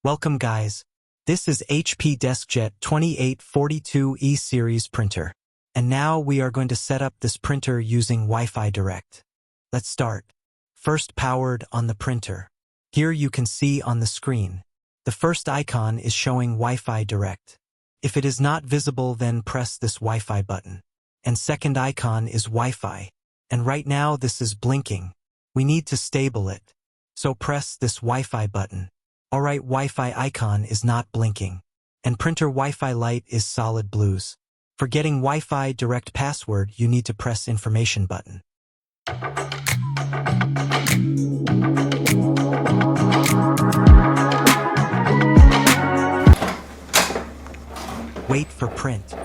Welcome guys. This is HP Deskjet 2842E series printer. And now we are going to set up this printer using Wi-Fi Direct. Let's start. First, powered on the printer. Here you can see on the screen. The first icon is showing Wi-Fi Direct. If it is not visible, then press this Wi-Fi button. And second icon is Wi-Fi. And right now this is blinking. We need to stable it. So press this Wi-Fi button. Alright, Wi-Fi icon is not blinking. And printer Wi-Fi light is solid blues. For getting Wi-Fi Direct password, you need to press information button. Wait for print.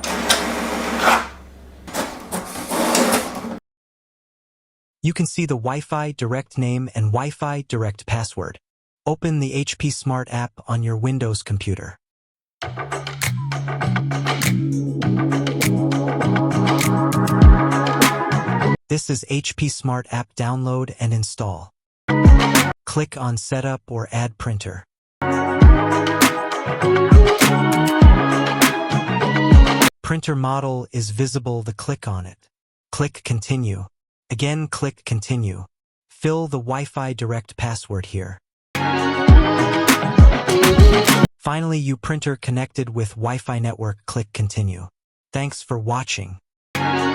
You can see the Wi-Fi Direct name and Wi-Fi Direct password. Open the HP Smart app on your Windows computer. This is HP Smart app. Download and install. Click on Setup or Add Printer. Printer model is visible. Click on it. Click Continue. Again, click Continue. Fill the Wi-Fi Direct password here. Finally, your printer connected with Wi-Fi network. Click Continue. Thanks for watching.